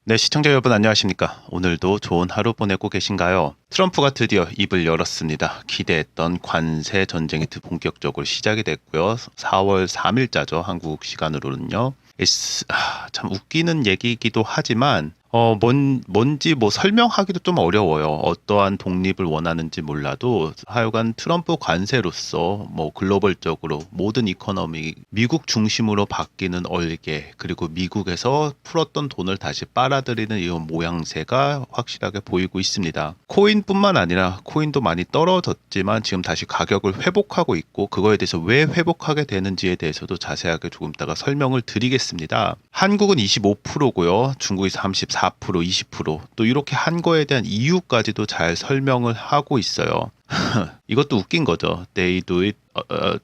네, 시청자 여러분 안녕하십니까? 오늘도 좋은 하루 보내고 계신가요? 트럼프가 드디어 입을 열었습니다. 기대했던 관세 전쟁이 본격적으로 시작이 됐고요. 4월 3일자죠. 한국 시간으로는요. 참 웃기는 얘기이기도 하지만 뭔지 뭐 설명하기도 좀 어려워요. 어떠한 독립을 원하는지 몰라도 하여간 트럼프 관세로서 뭐 글로벌적으로 모든 이코노미 미국 중심으로 바뀌는 얼개, 그리고 미국에서 풀었던 돈을 다시 빨아들이는 이 모양새가 확실하게 보이고 있습니다. 코인뿐만 아니라 코인도 많이 떨어졌지만 지금 다시 가격을 회복하고 있고, 그거에 대해서 왜 회복하게 되는지에 대해서도 자세하게 조금 이따가 설명을 드리겠습니다. 한국은 25%고요. 중국이 34%, 20%, 또 이렇게 한 거에 대한 이유까지도 잘 설명을 하고 있어요. 이것도 웃긴 거죠. They do it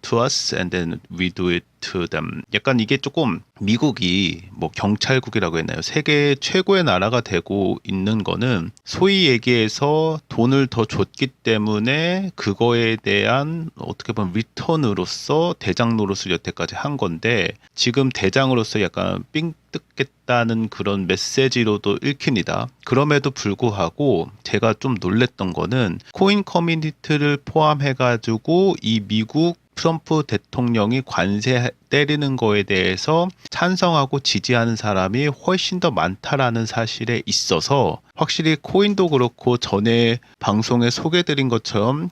to us and then we do it to them. 약간 이게 조금 미국이 뭐 경찰국이라고 했나요? 세계 최고의 나라가 되고 있는 거는 소위 얘기해서 돈을 더 줬기 때문에 그거에 대한 어떻게 보면 리턴으로서 대장 노릇을 여태까지 한 건데, 지금 대장으로서 약간 삥 뜯겠다는 그런 메시지로도 읽힙니다. 그럼에도 불구하고 제가 좀 놀랬던 거는 코인 커뮤니티를 포함해가지고 이 미국 트럼프 대통령이 관세 때리는 거에 대해서 찬성하고 지지하는 사람이 훨씬 더 많다라는 사실에 있어서, 확실히 코인도 그렇고 전에 방송에 소개드린 것처럼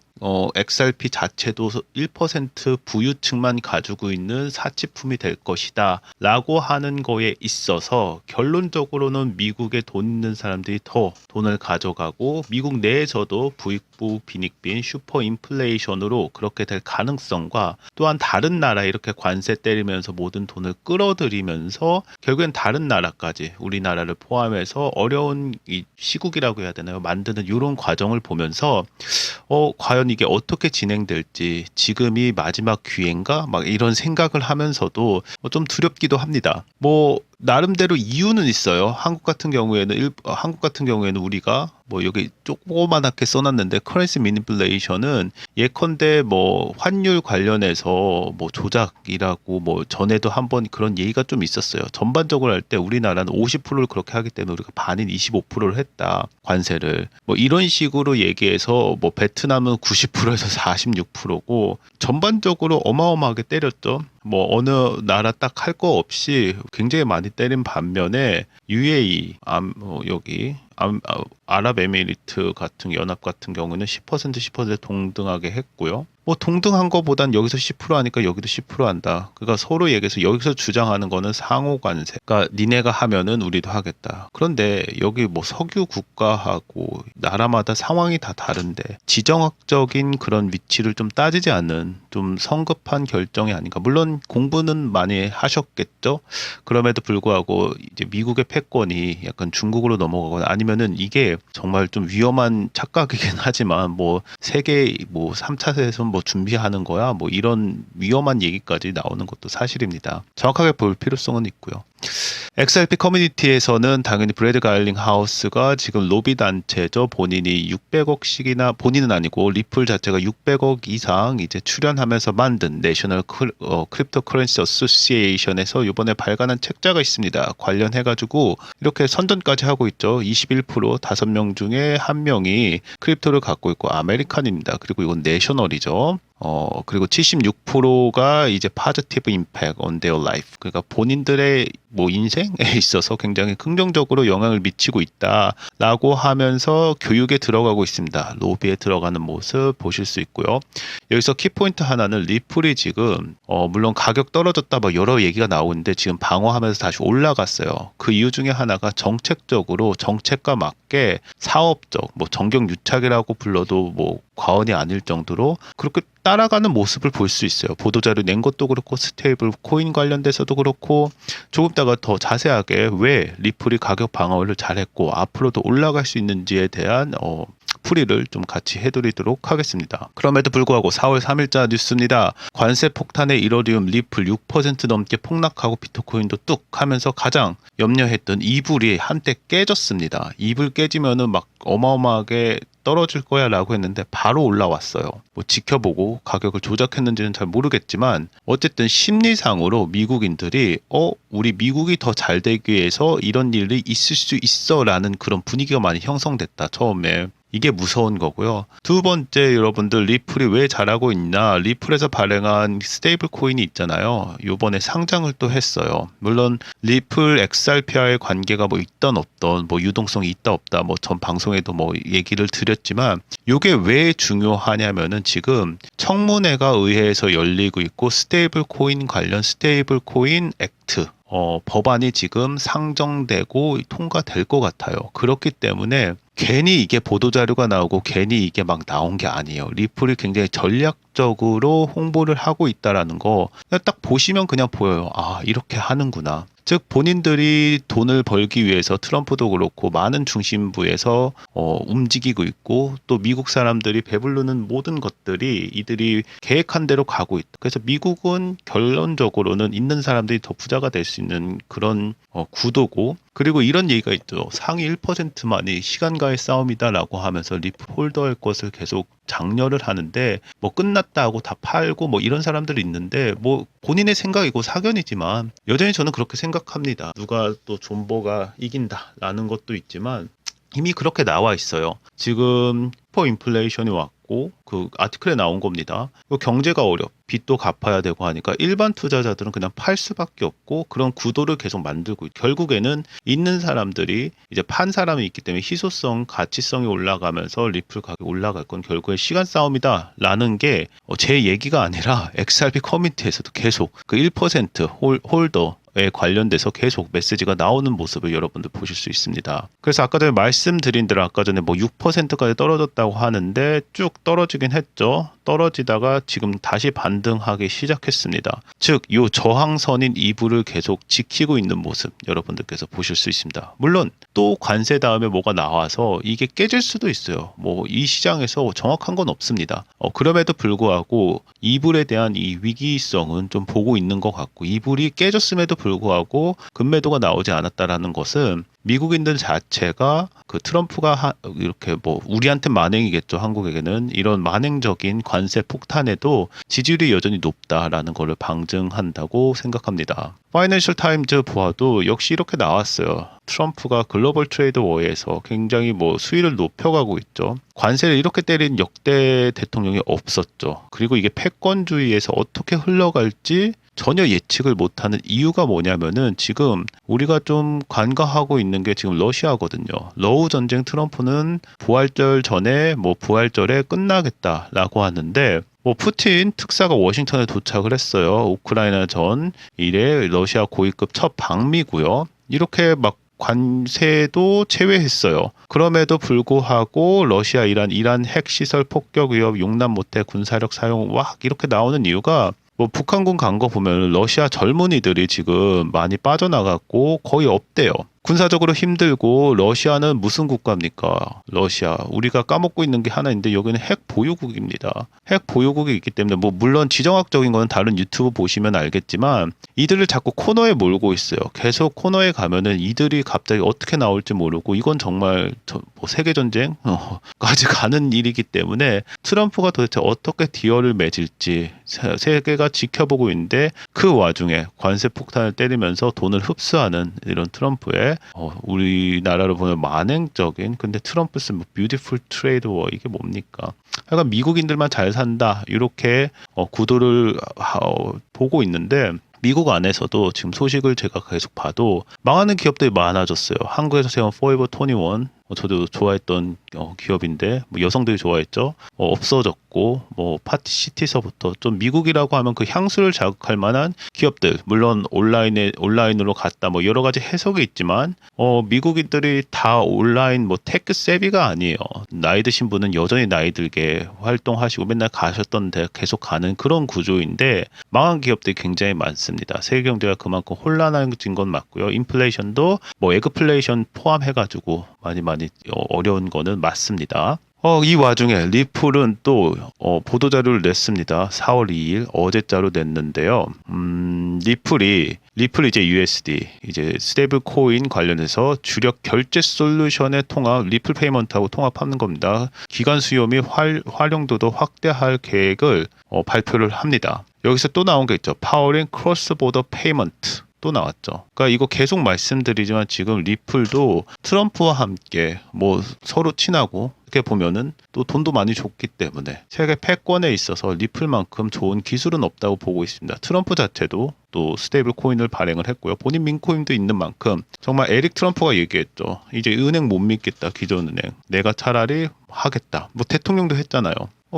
XRP 자체도 1% 부유층만 가지고 있는 사치품이 될 것이다 라고 하는 거에 있어서 결론적으로는 미국에 돈 있는 사람들이 더 돈을 가져가고, 미국 내에서도 부익부 빈익빈 슈퍼 인플레이션으로 그렇게 될 가능성과, 또한 다른 나라에 이렇게 관세 때리면서 모든 돈을 끌어들이면서 결국엔 다른 나라까지 우리나라를 포함해서 어려운 이 시국이라고 해야 되나요? 만드는 이런 과정을 보면서 과연 이게 어떻게 진행될지, 지금이 마지막 기회인가? 막 이런 생각을 하면서도 좀 두렵기도 합니다. 뭐 나름대로 이유는 있어요. 한국 같은 경우에는 우리가 뭐 여기 조그맣게 써놨는데, 커런시 미니플레이션은 예컨대 뭐 환율 관련해서 뭐 조작이라고 뭐 전에도 한번 그런 얘기가 좀 있었어요. 전반적으로 할 때 우리나라는 50%를 그렇게 하기 때문에 우리가 반인 25%를 했다, 관세를. 뭐 이런 식으로 얘기해서 뭐 베트남은 90%에서 46%고 전반적으로 어마어마하게 때렸죠. 뭐 어느 나라 딱 할 거 없이 굉장히 많이 때린 반면에 UAE, 아랍에미리트 같은 연합 같은 경우는 10% 동등하게 했고요. 뭐 동등한 거보단 여기서 10% 하니까 여기도 10% 한다. 그러니까 서로 얘기해서 여기서 주장하는 거는 상호 관세. 그러니까 니네가 하면은 우리도 하겠다. 그런데 여기 뭐 석유 국가하고 나라마다 상황이 다 다른데 지정학적인 그런 위치를 좀 따지지 않는 좀 성급한 결정이 아닌가. 물론 공부는 많이 하셨겠죠. 그럼에도 불구하고 이제 미국의 패권이 약간 중국으로 넘어가거나, 아니면은 이게 정말 좀 위험한 착각이긴 하지만 뭐 세계 뭐 3차 세선 뭐 준비하는 거야 뭐 이런 위험한 얘기까지 나오는 것도 사실입니다. 정확하게 볼 필요성은 있고요. XRP 커뮤니티에서는 당연히 브래드 가일링 하우스가 지금 로비 단체죠. 본인이 600억씩이나, 본인은 아니고 리플 자체가 600억 이상 이제 출연하면서 만든 내셔널 크립토 커런시 어소시에이션에서 이번에 발간한 책자가 있습니다. 관련해가지고 이렇게 선전까지 하고 있죠. 21% 5명 중에 1명이 크립토를 갖고 있고 아메리칸입니다. 그리고 이건 내셔널이죠. 그리고 76%가 이제 positive impact on their life. 그러니까 본인들의 뭐 인생에 있어서 굉장히 긍정적으로 영향을 미치고 있다라고 하면서 교육에 들어가고 있습니다. 로비에 들어가는 모습 보실 수 있고요. 여기서 키포인트 하나는 리플이 지금 물론 가격 떨어졌다 뭐 여러 얘기가 나오는데 지금 방어하면서 다시 올라갔어요. 그 이유 중에 하나가 정책적으로 정책과 맞게 사업적 뭐 정경유착이라고 불러도 뭐 과언이 아닐 정도로 그렇게 따라가는 모습을 볼 수 있어요. 보도자료 낸 것도 그렇고 스테이블 코인 관련돼서도 그렇고, 조금 이따가 더 자세하게 왜 리플이 가격 방어를 잘했고 앞으로도 올라갈 수 있는지에 대한 풀이를 좀 같이 해드리도록 하겠습니다. 그럼에도 불구하고 4월 3일자 뉴스입니다. 관세 폭탄에 이러리움 리플 6% 넘게 폭락하고 비트코인도 뚝 하면서 가장 염려했던 이불이 한때 깨졌습니다. 이불 깨지면은 막 어마어마하게 떨어질 거야 라고 했는데 바로 올라왔어요. 뭐 지켜보고 가격을 조작했는지는 잘 모르겠지만 어쨌든 심리상으로 미국인들이 우리 미국이 더 잘 되기 위해서 이런 일이 있을 수 있어 라는 그런 분위기가 많이 형성됐다 처음에. 이게 무서운 거고요. 두 번째, 여러분들 리플이 왜 잘하고 있나? 리플에서 발행한 스테이블 코인이 있잖아요. 요번에 상장을 또 했어요. 물론 리플 XRP와의 관계가 뭐 있던 없던, 뭐 유동성이 있다 없다, 뭐 전 방송에도 뭐 얘기를 드렸지만 요게 왜 중요하냐면은 지금 청문회가 의회에서 열리고 있고 스테이블 코인 관련 스테이블 코인 액트 법안이 지금 상정되고 통과될 것 같아요. 그렇기 때문에 괜히 이게 보도자료가 나오고 괜히 이게 막 나온 게 아니에요. 리플이 굉장히 전략적으로 홍보를 하고 있다라는 거 그냥 딱 보시면 그냥 보여요. 아, 이렇게 하는구나. 즉 본인들이 돈을 벌기 위해서 트럼프도 그렇고 많은 중심부에서 움직이고 있고 또 미국 사람들이 배부르는 모든 것들이 이들이 계획한 대로 가고 있다. 그래서 미국은 결론적으로는 있는 사람들이 더 부자가 될 수 있는 그런 구도고 그리고 이런 얘기가 있죠. 상위 1%만이 시간과의 싸움이다라고 하면서 리플 홀더할 것을 계속 장려를 하는데 뭐 끝났다 하고 다 팔고 뭐 이런 사람들이 있는데 뭐 본인의 생각이고 사견이지만 여전히 저는 그렇게 생각합니다. 누가 또 존버가 이긴다라는 것도 있지만 이미 그렇게 나와 있어요. 지금 슈퍼 인플레이션이 왔고 그 아티클에 나온 겁니다. 경제가 빚도 갚아야 되고 하니까 일반 투자자들은 그냥 팔 수밖에 없고 그런 구도를 계속 만들고 결국에는 있는 사람들이 이제 판 사람이 있기 때문에 희소성, 가치성이 올라가면서 리플 가격이 올라갈 건 결국에 시간 싸움이다라는 게 제 얘기가 아니라 XRP 커뮤니티에서도 계속 그 1% 홀더에 관련돼서 계속 메시지가 나오는 모습을 여러분들 보실 수 있습니다. 그래서 아까 전에 말씀드린 대로 아까 전에 뭐 6%까지 떨어졌다고 하는데 쭉 떨어지긴 했죠. 떨어지다가 지금 다시 반등하기 시작했습니다. 즉, 이 저항선인 2부를 계속 지키고 있는 모습 여러분들께서 보실 수 있습니다. 물론 또 관세 다음에 뭐가 나와서 이게 깨질 수도 있어요. 뭐 이 시장에서 정확한 건 없습니다. 그럼에도 불구하고 2불에 대한 이 위기성은 좀 보고 있는 것 같고 2불이 깨졌음에도 불구하고 급매도가 나오지 않았다라는 것은 미국인들 자체가 그 트럼프가 이렇게 뭐 우리한테 만행이겠죠. 한국에게는 이런 만행적인 관세 폭탄에도 지지율이 여전히 높다라는 것을 방증한다고 생각합니다. 파이낸셜 타임즈 보아도 역시 이렇게 나왔어요. 트럼프가 글로벌 트레이드 워에서 굉장히 뭐 수위를 높여가고 있죠. 관세를 이렇게 때린 역대 대통령이 없었죠. 그리고 이게 패권주의에서 어떻게 흘러갈지 전혀 예측을 못하는 이유가 뭐냐면은 지금 우리가 좀 간과하고 있는 게 지금 러시아거든요. 러우 전쟁 트럼프는 부활절 전에 뭐 부활절에 끝나겠다라고 하는데 뭐 푸틴 특사가 워싱턴에 도착을 했어요. 우크라이나 전 이래 러시아 고위급 첫 방미고요. 이렇게 막 관세도 제외했어요. 그럼에도 불구하고 러시아, 이란 핵시설 폭격 위협 용납 못해 군사력 사용 이렇게 나오는 이유가 뭐 북한군 간 거 보면 러시아 젊은이들이 지금 많이 빠져나갔고 거의 없대요. 군사적으로 힘들고 러시아는 무슨 국가입니까? 러시아. 우리가 까먹고 있는 게 하나 있는데 여기는 핵 보유국입니다. 핵 보유국이 있기 때문에 뭐 물론 지정학적인 거는 다른 유튜브 보시면 알겠지만 이들을 자꾸 코너에 몰고 있어요. 계속 코너에 가면은 이들이 갑자기 어떻게 나올지 모르고 이건 정말 뭐 세계전쟁까지 가는 일이기 때문에 트럼프가 도대체 어떻게 디얼을 맺을지 세계가 지켜보고 있는데 그 와중에 관세 폭탄을 때리면서 돈을 흡수하는 이런 트럼프의 우리나라로 보면 만행적인 근데 트럼프 쓴 뭐 뷰티풀 트레이드 워 이게 뭡니까? 약간 미국인들만 잘 산다 이렇게 구도를 보고 있는데 미국 안에서도 지금 소식을 제가 계속 봐도 망하는 기업들이 많아졌어요. 한국에서 세운 포에버 21 저도 좋아했던 기업인데 뭐 여성들이 좋아했죠. 없어졌고 뭐 파티시티서부터 좀 미국이라고 하면 그 향수를 자극할 만한 기업들 물론 온라인으로 갔다 뭐 여러 가지 해석이 있지만 미국인들이 다 온라인 뭐 테크 세비가 아니에요. 나이 드신 분은 여전히 나이 들게 활동하시고 맨날 가셨던 데 계속 가는 그런 구조인데 망한 기업들이 굉장히 많습니다. 세계 경제가 그만큼 혼란해진 건 맞고요. 인플레이션도 뭐 에그플레이션 포함해가지고 많이 어려운 거는 맞습니다. 이 와중에 리플은 또 보도자료를 냈습니다. 4월 2일 어제자로 냈는데요. 리플이 이제 USD 이제 스테이블 코인 관련해서 주력 결제 솔루션의 통합 리플 페이먼트하고 통합하는 겁니다. 기간 수요 및 활용도도 확대할 계획을 발표를 합니다. 여기서 또 나온 게 있죠. 파워링 크로스 보더 페이먼트. 또 나왔죠. 그러니까 이거 계속 말씀드리지만 지금 리플도 트럼프와 함께 뭐 서로 친하고 이렇게 보면은 또 돈도 많이 줬기 때문에 세계 패권에 있어서 리플만큼 좋은 기술은 없다고 보고 있습니다. 트럼프 자체도 또 스테이블 코인을 발행을 했고요. 본인 민코인도 있는 만큼 정말 에릭 트럼프가 얘기했죠. 이제 은행 못 믿겠다. 기존 은행. 내가 차라리 하겠다. 뭐 대통령도 했잖아요.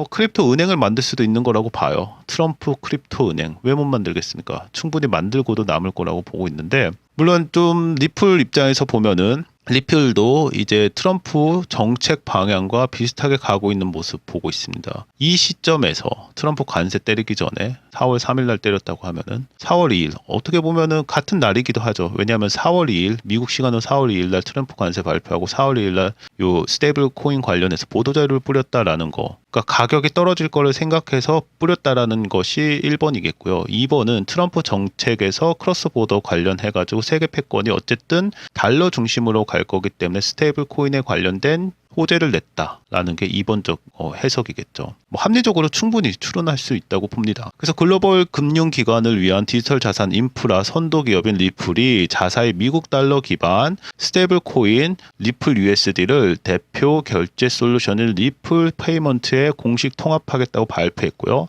크립토 은행을 만들 수도 있는 거라고 봐요. 트럼프 크립토 은행. 왜 못 만들겠습니까? 충분히 만들고도 남을 거라고 보고 있는데, 물론 좀 리플 입장에서 보면은 리플도 이제 트럼프 정책 방향과 비슷하게 가고 있는 모습 보고 있습니다. 이 시점에서 트럼프 관세 때리기 전에 4월 3일 날 때렸다고 하면은 4월 2일 어떻게 보면은 같은 날이기도 하죠. 왜냐하면 4월 2일 미국 시간으로 4월 2일 날 트럼프 관세 발표하고 4월 2일 날 요 스테이블 코인 관련해서 보도자료를 뿌렸다라는 거. 그러니까 가격이 떨어질 거를 생각해서 뿌렸다라는 것이 1번이겠고요. 2번은 트럼프 정책에서 크로스 보더 관련해 가지고 세계 패권이 어쨌든 달러 중심으로 갈 거기 때문에 스테이블 코인에 관련된 호재를 냈다라는 게 2번적 해석이겠죠. 뭐 합리적으로 충분히 추론할 수 있다고 봅니다. 그래서 글로벌 금융기관을 위한 디지털 자산 인프라 선도 기업인 리플이 자사의 미국 달러 기반 스테이블 코인 리플 USD를 대표 결제 솔루션인 리플 페이먼트에 공식 통합하겠다고 발표했고요.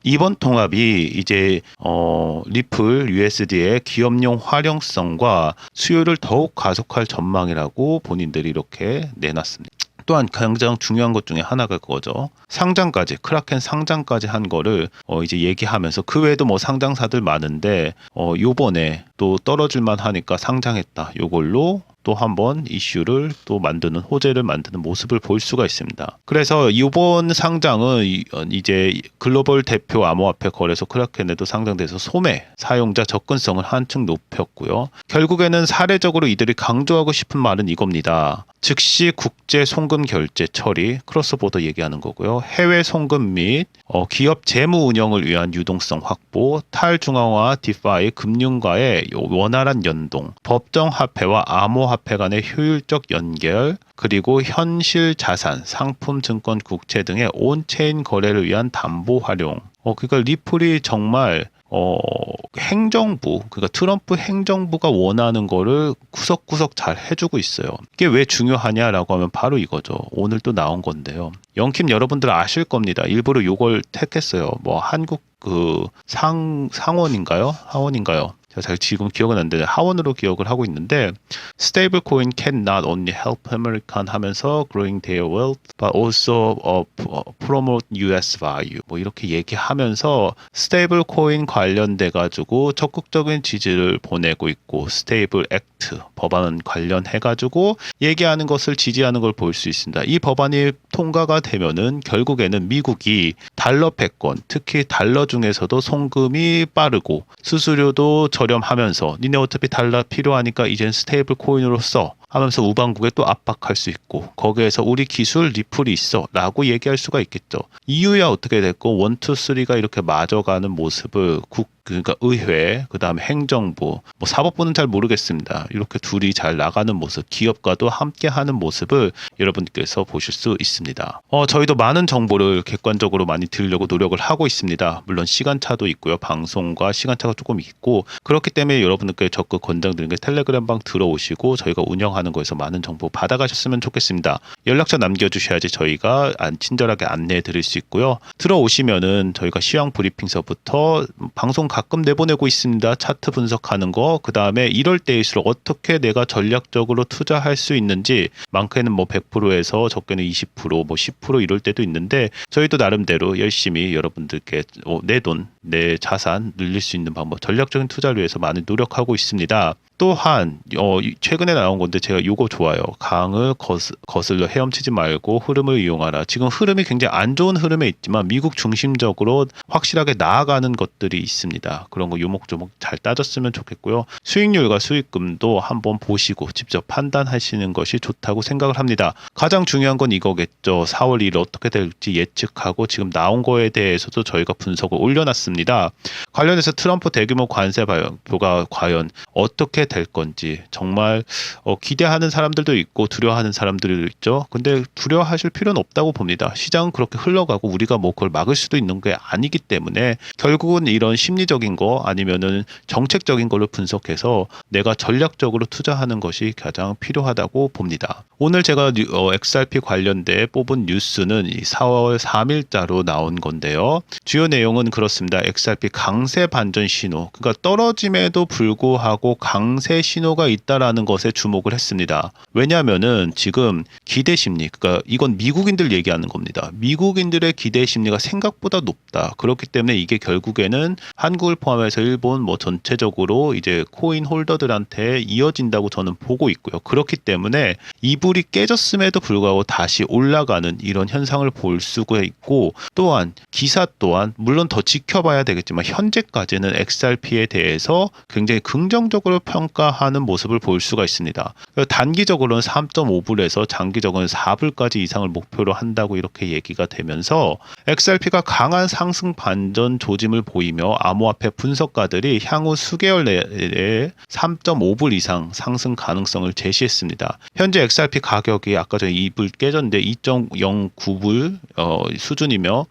이번 통합이 이제 리플 USD의 기업용 활용성과 수요를 더욱 가속할 전망이라고 본인들이 이렇게 내놨습니다. 또한 가장 중요한 것 중에 하나가 그거죠. 상장까지 크라켄 상장까지 한 거를 이제 얘기하면서 그 외에도 뭐 상장사들 많은데 요번에 또 떨어질만 하니까 상장했다. 요걸로 또 한번 이슈를 또 만드는 호재를 만드는 모습을 볼 수가 있습니다. 그래서 이번 상장은 이제 글로벌 대표 암호화폐 거래소 크라켄에도 상장돼서 소매 사용자 접근성을 한층 높였고요. 결국에는 사례적으로 이들이 강조하고 싶은 말은 이겁니다. 즉시 국제 송금 결제 처리 크로스보더 얘기하는 거고요. 해외 송금 및 기업 재무 운영을 위한 유동성 확보, 탈중앙화 디파이 금융과의 원활한 연동, 법정 화폐와 암호화폐 간의 효율적 연결, 그리고 현실 자산, 상품, 증권, 국채 등의 온체인 거래를 위한 담보 활용. 그러니까 리플이 정말 행정부, 그러니까 트럼프 행정부가 원하는 거를 구석구석 잘 해주고 있어요. 이게 왜 중요하냐라고 하면 바로 이거죠. 오늘 또 나온 건데요. 영킴 여러분들 아실 겁니다. 일부러 요걸 택했어요. 뭐 한국 상원인가요? 하원인가요? 제가 지금 기억은 안 나는데 하원으로 기억을 하고 있는데 stable coin can not only help American 하면서 growing their wealth but also promote US value 뭐 이렇게 얘기하면서 stable coin 관련돼 가지고 적극적인 지지를 보내고 있고 stable act 법안 관련해 가지고 얘기하는 것을 지지하는 걸 볼 수 있습니다. 이 법안이 통과가 되면은 결국에는 미국이 달러 패권, 특히 달러 중에서도 송금이 빠르고 수수료도 저렴하면서 니네 어차피 달러 필요하니까 이젠 스테이블 코인으로 써 하면서 우방국에 또 압박할 수 있고 거기에서 우리 기술 리플이 있어 라고 얘기할 수가 있겠죠. 이유야 어떻게 됐고 1, 2, 3가 이렇게 맞아가는 모습을 그러니까 의회, 그 다음에 행정부, 뭐 사법부는 잘 모르겠습니다. 이렇게 둘이 잘 나가는 모습, 기업과도 함께하는 모습을 여러분께서 보실 수 있습니다. 저희도 많은 정보를 객관적으로 많이 들으려고 노력을 하고 있습니다. 물론 시간차도 있고요. 방송과 시간차가 조금 있고 그렇기 때문에 여러분들께 적극 권장드리는 게 텔레그램방 들어오시고 저희가 운영하는 거에서 많은 정보 받아가셨으면 좋겠습니다. 연락처 남겨주셔야지 저희가 친절하게 안내해 드릴 수 있고요. 들어오시면은 저희가 시황 브리핑서부터 방송 가끔 내보내고 있습니다. 차트 분석하는 거, 그 다음에 이럴 때일수록 어떻게 내가 전략적으로 투자할 수 있는지 많게는 뭐 100%에서 적게는 20%, 뭐 10% 이럴 때도 있는데 저희도 나름대로 열심히 여러분들께 내 돈, 내 자산 늘릴 수 있는 방법, 전략적인 투자를 위해서 많이 노력하고 있습니다. 또한 최근에 나온 건데 제가 요거 좋아요. 강을 거슬러 헤엄치지 말고 흐름을 이용하라. 지금 흐름이 굉장히 안 좋은 흐름에 있지만 미국 중심적으로 확실하게 나아가는 것들이 있습니다. 그런 거 요목조목 잘 따졌으면 좋겠고요. 수익률과 수익금도 한번 보시고 직접 판단하시는 것이 좋다고 생각을 합니다. 가장 중요한 건 이거겠죠. 4월 1일 어떻게 될지 예측하고 지금 나온 거에 대해서도 저희가 분석을 올려놨습니다. 관련해서 트럼프 대규모 관세 발표가 과연 어떻게 될 건지 정말 기대하는 사람들도 있고 두려워하는 사람들도 있죠. 근데 두려워하실 필요는 없다고 봅니다. 시장은 그렇게 흘러가고 우리가 뭐 그걸 막을 수도 있는 게 아니기 때문에 결국은 이런 심리적인 거 아니면은 정책적인 걸로 분석해서 내가 전략적으로 투자하는 것이 가장 필요하다고 봅니다. 오늘 제가 XRP 관련돼 뽑은 뉴스는 이 4월 3일자로 나온 건데요. 주요 내용은 그렇습니다. XRP 강세 반전 신호, 그러니까 떨어짐에도 불구하고 강세 신호가 있다라는 것에 주목을 했습니다. 왜냐하면은 지금 기대 심리, 그러니까 이건 미국인들 얘기하는 겁니다. 미국인들의 기대 심리가 생각보다 높다. 그렇기 때문에 이게 결국에는 한국을 포함해서 일본 뭐 전체적으로 이제 코인 홀더들한테 이어진다고 저는 보고 있고요. 그렇기 때문에 이불이 깨졌음에도 불구하고 다시 올라가는 이런 현상을 볼 수가 있고, 또한 기사 또한 물론 더 지켜봐야 되겠지만 현재까지는 XRP에 대해서 굉장히 긍정적으로 평가하는 모습을 볼 수가 있습니다. 단기적으로는 3.5불에서 장기적으로는 4불까지 이상을 목표로 한다고 이렇게 얘기가 되면서 XRP가 강한 상승 반전 조짐을 보이며 암호화폐 분석가들이 향후 수개월 내에 3.5불 이상 상승 가능성을 제시했습니다. 현재 XRP 가격이 아까 전에 2불 깨졌는데 2.09불 수준이며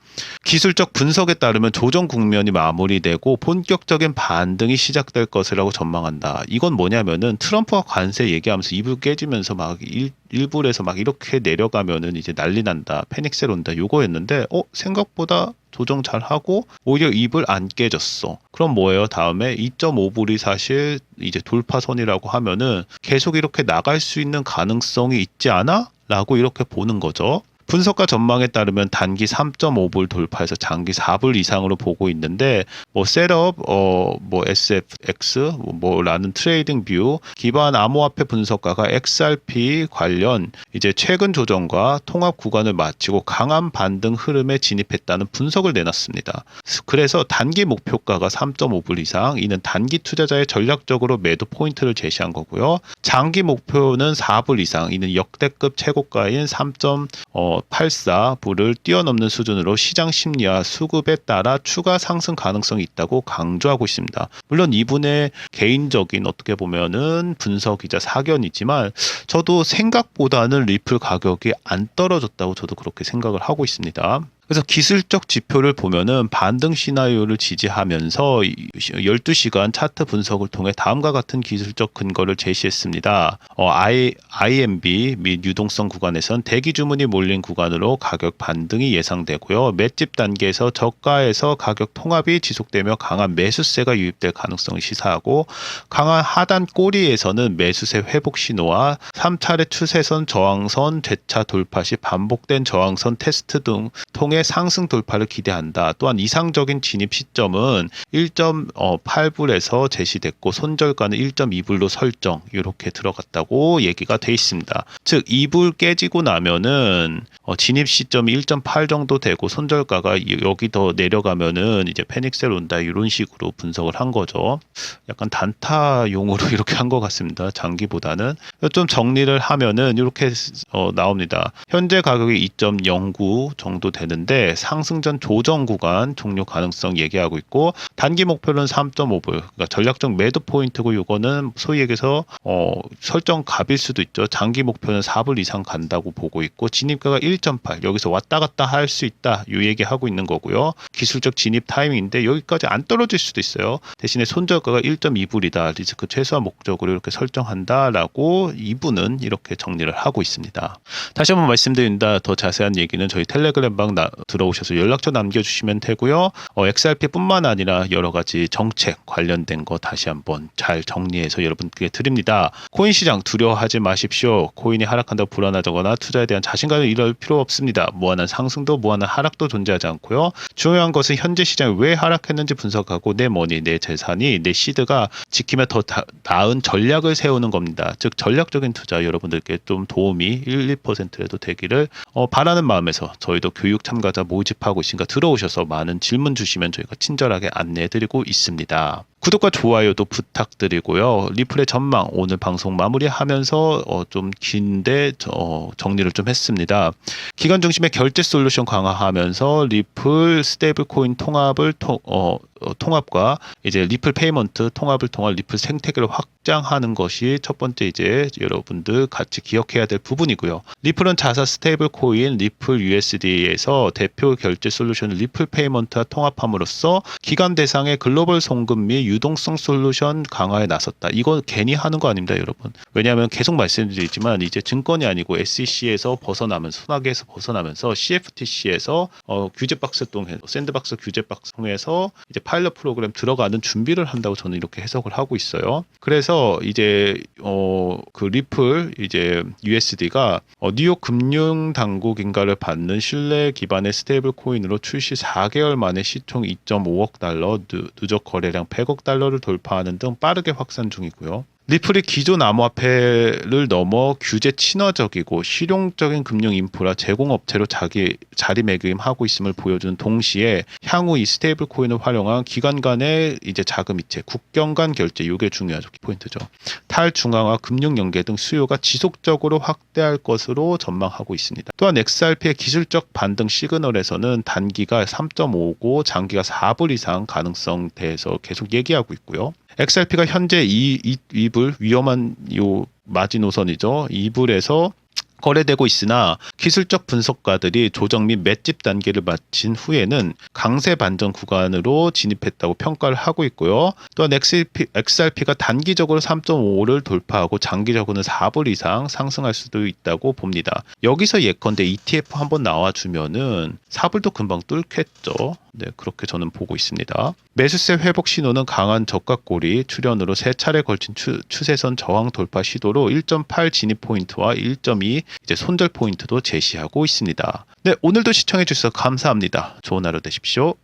기술적 분석에 따르면 조정 국면이 마무리되고 본격적인 반등이 시작될 것이라고 전망한다. 이건 뭐냐면은 트럼프가 관세 얘기하면서 2불 깨지면서 막 1불에서 막 이렇게 내려가면은 이제 난리 난다. 패닉셀 온다. 요거였는데 생각보다 조정 잘 하고 오히려 2불 안 깨졌어. 그럼 뭐예요? 다음에 2.5불이 사실 이제 돌파선이라고 하면은 계속 이렇게 나갈 수 있는 가능성이 있지 않아? 라고 이렇게 보는 거죠. 분석가 전망에 따르면 단기 3.5불 돌파해서 장기 4불 이상으로 보고 있는데 뭐 셋업 뭐 SFX 뭐라는 트레이딩 뷰 기반 암호화폐 분석가가 XRP 관련 이제 최근 조정과 통합 구간을 마치고 강한 반등 흐름에 진입했다는 분석을 내놨습니다. 그래서 단기 목표가가 3.5불 이상, 이는 단기 투자자의 전략적으로 매도 포인트를 제시한 거고요. 장기 목표는 4불 이상, 이는 역대급 최고가인 3.84불을 뛰어넘는 수준으로 시장 심리와 수급에 따라 추가 상승 가능성이 있다고 강조하고 있습니다. 물론 이분의 개인적인 어떻게 보면은 분석이자 사견이지만 저도 생각보다는 리플 가격이 안 떨어졌다고 저도 그렇게 생각을 하고 있습니다. 그래서 기술적 지표를 보면은 반등 시나리오를 지지하면서 12시간 차트 분석을 통해 다음과 같은 기술적 근거를 제시했습니다. IMB 및 유동성 구간에선 대기 주문이 몰린 구간으로 가격 반등이 예상되고요. 맷집 단계에서 저가에서 가격 통합이 지속되며 강한 매수세가 유입될 가능성을 시사하고, 강한 하단 꼬리에서는 매수세 회복 신호와 3차례 추세선 저항선 재차 돌파 시 반복된 저항선 테스트 등 통해 상승 돌파를 기대한다. 또한 이상적인 진입 시점은 1.8불에서 제시됐고 손절가는 1.2불로 설정, 이렇게 들어갔다고 얘기가 돼 있습니다. 즉 2불 깨지고 나면은 진입 시점이 1.8 정도 되고 손절가가 여기 더 내려가면은 이제 패닉셀 온다, 이런 식으로 분석을 한 거죠. 약간 단타용으로 이렇게 한 것 같습니다. 장기보다는. 좀 정리를 하면은 이렇게 나옵니다. 현재 가격이 2.09 정도 되는데 상승전 조정 구간 종료 가능성 얘기하고 있고, 단기 목표는 3.5불, 그러니까 전략적 매도 포인트고, 이거는 소위 얘기해서 설정 값일 수도 있죠. 장기 목표는 4불 이상 간다고 보고 있고, 진입가가 1.8, 여기서 왔다 갔다 할 수 있다, 이 얘기하고 있는 거고요. 기술적 진입 타이밍인데 여기까지 안 떨어질 수도 있어요. 대신에 손절가가 1.2불이다, 리스크 최소화 목적으로 이렇게 설정한다라고 이분은 이렇게 정리를 하고 있습니다. 다시 한번 말씀드립니다. 더 자세한 얘기는 저희 텔레그램방 들어오셔서 연락처 남겨주시면 되고요. XRP뿐만 아니라 여러 가지 정책 관련된 거 다시 한번 잘 정리해서 여러분께 드립니다. 코인 시장 두려워하지 마십시오. 코인이 하락한다고 불안하거나 투자에 대한 자신감을 잃을 필요 없습니다. 무한한 상승도 무한한 하락도 존재하지 않고요. 중요한 것은 현재 시장이 왜 하락했는지 분석하고 내 머니, 내 재산이, 내 시드가 지키며 더 나은 전략을 세우는 겁니다. 즉 전략적인 투자 여러분들께 좀 도움이 1, 2%라도 되기를 바라는 마음에서 저희도 교육 참가자 모집하고 있으니까 들어오셔서 많은 질문 주시면 저희가 친절하게 안내해드리고 있습니다. 구독과 좋아요도 부탁드리고요. 리플의 전망 오늘 방송 마무리하면서 좀 긴데 정리를 좀 했습니다. 기관 중심의 결제 솔루션 강화하면서 리플 스테이블 코인 통합과 이제 리플 페이먼트 통합을 통한 리플 생태계를 확장하는 것이 첫 번째 이제 여러분들 같이 기억해야 될 부분이고요. 리플은 자사 스테이블 코인 리플 USD에서 대표 결제 솔루션 리플 페이먼트와 통합함으로써 기관 대상의 글로벌 송금 및 유동성 솔루션 강화에 나섰다. 이거 괜히 하는 거 아닙니다, 여러분. 왜냐하면 계속 말씀드리지만 이제 증권이 아니고 SEC에서 벗어나면서 소나기에서 벗어나면서 CFTC에서 규제 박스 통해서 샌드박스 규제 박스 통해서 이제 파일럿 프로그램 들어가는 준비를 한다고 저는 이렇게 해석을 하고 있어요. 그래서 이제 그 리플 이제 USD가 뉴욕 금융 당국 인가를 받는 신뢰 기반의 스테이블 코인으로 출시 4개월 만에 시총 2.5억 달러, 누적 거래량 100억 달러를 돌파하는 등 빠르게 확산 중이고요. 리플이 기존 암호화폐를 넘어 규제 친화적이고 실용적인 금융 인프라 제공업체로 자리매김하고 있음을 보여주는 동시에 향후 이 스테이블 코인을 활용한 기관 간의 이제 자금 이체, 국경 간 결제 이게 중요하죠. 포인트죠. 탈중앙화 금융 연계 등 수요가 지속적으로 확대할 것으로 전망하고 있습니다. 또한 XRP의 기술적 반등 시그널에서는 단기가 3.5고 장기가 4불 이상 가능성 대해서 계속 얘기하고 있고요. XRP가 현재 2불 위험한 마지노선이죠. 2불에서 거래되고 있으나 기술적 분석가들이 조정 및 맷집 단계를 마친 후에는 강세 반전 구간으로 진입했다고 평가를 하고 있고요. 또한 XRP가 단기적으로 3.5를 돌파하고 장기적으로는 4불 이상 상승할 수도 있다고 봅니다. 여기서 예컨대 ETF 한번 나와주면은 4불도 금방 뚫겠죠. 네, 그렇게 저는 보고 있습니다. 매수세 회복 신호는 강한 저가꼬리 출현으로 세 차례 걸친 추세선 저항 돌파 시도로 1.8 진입 포인트와 1.2 이제 손절 포인트도 제시하고 있습니다. 네, 오늘도 시청해 주셔서 감사합니다. 좋은 하루 되십시오.